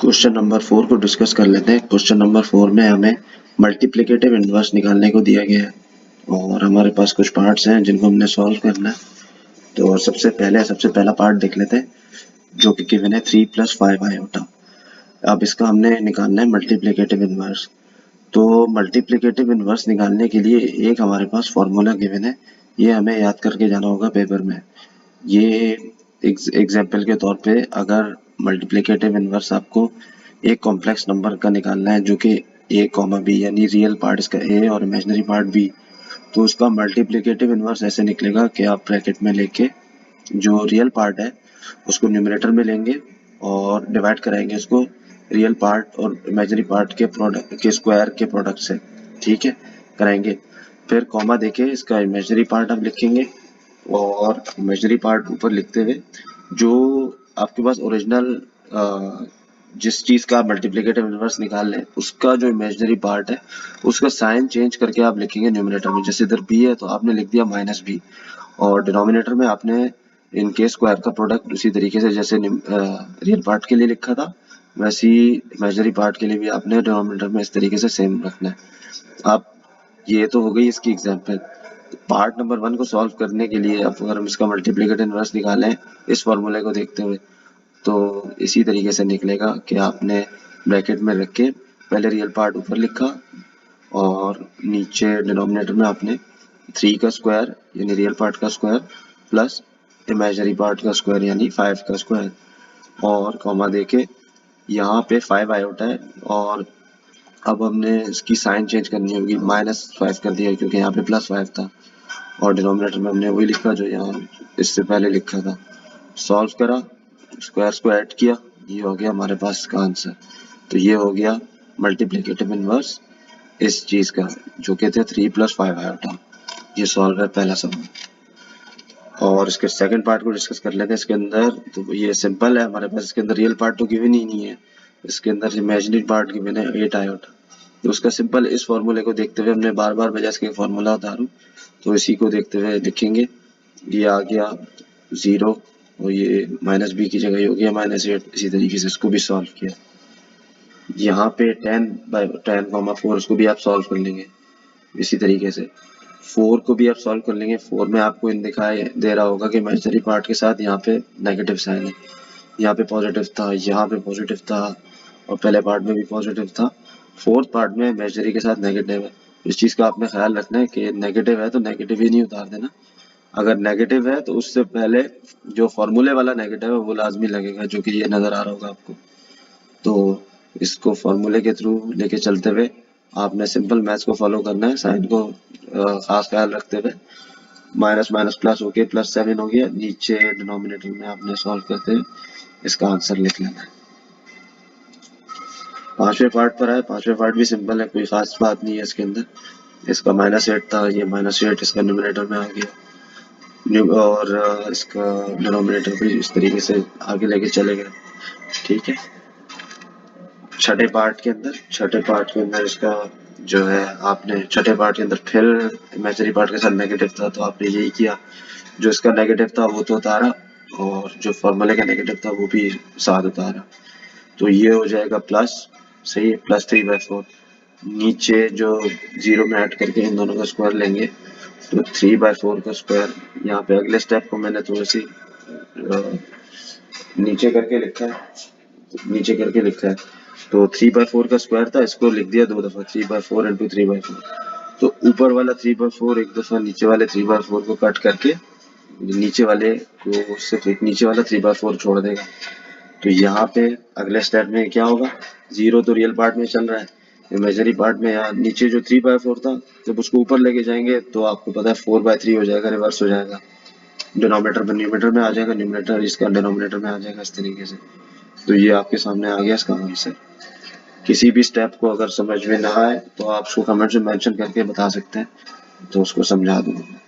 Question number 4 को discuss कर लेते हैं। क्वेश्चन नंबर 4 में हमें मल्टीप्लिकेटिव इनवर्स निकालने को दिया गया है और हमारे पास कुछ पार्ट्स हैं जिनको हमने सॉल्व करना है। तो सबसे पहला पार्ट देख लेते हैं जो कि गिवन है 3 + 5 आयोटा। अब इसका हमने निकालना है मल्टीप्लिकेटिव इनवर्स। तो मल्टीप्लिकेटिव इनवर्स निकालने के लिए एक हमारे पास फॉर्मूला गिवन है, ये हमें याद करके जाना होगा पेपर में। ये एग्जाम्पल के तौर पे अगर मल्टीप्लिकेटिव इनवर्स आपको एक कॉम्प्लेक्स नंबर का निकालना है जो कि a, b यानी रियल पार्ट इसका a और इमेजिनरी पार्ट b, तो उसका मल्टीप्लिकेटिव इनवर्स ऐसे निकलेगा कि आप ब्रैकेट में लेके जो रियल पार्ट है उसको न्यूमरेटर में लेंगे और डिवाइड कराएंगे उसको रियल पार्ट और इमेजिनरी पार्ट के प्रोडक्ट के स्क्वायर के प्रोडक्ट से, ठीक है, कराएंगे। फिर कॉमा देके इसका इमेजिनरी पार्ट आप लिखेंगे और इमेजिनरी पार्ट ऊपर लिखते हुए जो आपके पास ओरिजिनल जिस चीज का मल्टीप्लिकेटिव इनवर्स निकाल लें उसका जो इमेजिनरी पार्ट है उसका साइन चेंज करके आप लिखेंगे न्यूमरेटर में। जैसे इधर b है तो आपने लिख दिया -b और डिनोमिनेटर में आपने इनके स्क्वायर का प्रोडक्ट उसी तरीके से जैसे रियल पार्ट के लिए लिखा था वैसे ही इमेजिनरी पार्ट के लिए भी आपने डिनोमिनेटर में इस तरीके से सेम रखना है। अब ये तो हो गई इसकी एग्जाम्पल। पार्ट नंबर 1 को सॉल्व करने के लिए अब अगर हम इसका मल्टीप्लिकेटिव इनवर्स निकालें इस फॉर्मूले को देखते हुए तो इसी तरीके से निकलेगा कि आपने ब्रैकेट में रख के पहले रियल पार्ट ऊपर लिखा और नीचे डिनोमिनेटर में आपने 3 का स्क्वायर यानी रियल पार्ट का स्क्वायर प्लस इमेजिनरी पार्ट का स्क्वायर यानी 5 का स्क्वायर और कॉमा देके यहाँ पे 5 आयोटा है और अब हमने इसकी साइन चेंज करनी होगी, -5 कर दिया क्योंकि यहाँ पे +5 था और डिनोमिनेटर में हमने वही लिखा जो यहाँ इससे पहले लिखा था। सॉल्व करा, स्क्वायर को ऐड किया, ये हो गया हमारे पास इसका आंसर। तो ये हो गया मल्टीप्लिकेटिव इनवर्स इस चीज का जो कहते हैं 3 + 5 आयोटा। ये सॉल्व है पहला सवाल। और इसके सेकंड पार्ट को डिस्कस कर लेते हैं। इसके अंदर तो ये सिंपल है, हमारे पास इसके अंदर रियल पार्ट तो गिवन ही नहीं है, इसके अंदर इमेजिनरी पार्ट गिवन है 8 आयोटा। तो उसका सिंपल इस फॉर्मूले को देखते हुए हमने बार बार बजाय इसके फॉर्मूला उतारूं तो इसी को देखते हुए लिखेंगे। ये आ गया 0 और ये -b की जगह हो गया -8। इसी तरीके से इसको भी सॉल्व किया। यहाँ पे 10/10, 4 इसको भी आप सॉल्व कर लेंगे इसी तरीके से। 4 को भी आप सॉल्व कर लेंगे। 4 में आपको इन दिखाई दे रहा होगा कि इमेजिनरी पार्ट के साथ यहाँ पे नेगेटिव साइन है, यहाँ पे पॉजिटिव था, यहाँ पे पॉजिटिव था और पहले पार्ट में भी पॉजिटिव था। फोर्थ पार्ट में इमेजिनरी के साथ नेगेटिव है। इस चीज का आपने ख्याल रखना है कि नेगेटिव है तो नेगेटिव ही नहीं उतार देना। अगर नेगेटिव है तो उससे पहले जो फॉर्मूले वाला नेगेटिव है वो लाजमी लगेगा, जो कि ये नजर आ रहा होगा आपको। तो इसको फॉर्मूले के थ्रू लेके चलते हुए आपने सिंपल मैथ्स को फॉलो करना है, साइन को खास ख्याल रखते हुए। माइनस माइनस प्लस होके +7 हो गया, नीचे डिनोमिनेटर में आपने सॉल्व करते हुए इसका आंसर लिख लेना है। पांचवें पार्ट पर है। पांचवें पार्ट भी सिंपल है, कोई खास बात नहीं है इसके अंदर। इसका -8 था, ये -8 इसका न्यूमरेटर में आ गया और इसका डिनोमिनेटर भी इस तरीके से आगे लेके चले गए, ठीक है। छठे पार्ट के अंदर इसका जो है आपने छठे पार्ट के अंदर फिर इमेजिनरी पार्ट के साथ नेगेटिव था तो आपने यही किया, जो इसका नेगेटिव था वो तो उतारा और जो फॉर्मूले का नेगेटिव था वो भी साथ उतारा। तो ये हो जाएगा प्लस, सही है, +3/4। नीचे जो 0 में ऐड करके इन दोनों का स्क्वायर लेंगे तो 3/4 का स्क्वायर। यहाँ पे अगले स्टेप को मैंने थोड़ी सी नीचे करके लिखा है। तो 3/4 का स्क्वायर था, इसको लिख दिया 2 दफा, 3/4 × 3/4। तो ऊपर वाला 3/4 एक दफा नीचे वाले 3/4 को कट करके नीचे वाले को सिर्फ एक नीचे वाला 3/4 छोड़ देगा। तो यहाँ पे अगले स्टेप में क्या होगा, 0 तो रियल पार्ट में चल रहा है, इमेजिनरी पार्ट में यहाँ नीचे जो 3/4 था जब उसको ऊपर लेके जाएंगे तो आपको पता है 4/3 हो जाएगा, रिवर्स हो जाएगा। डिनोमिनेटर में न्यूमरेटर में आ जाएगा, न्यूमरेटर इसका डिनोमिनेटर में आ जाएगा, इस तरीके से। तो ये आपके सामने आ गया इसका आंसर। किसी भी स्टेप को अगर समझ में ना आए तो आप उसको कमेंट में मेंशन करके बता सकते हैं, तो उसको समझा दूंगा।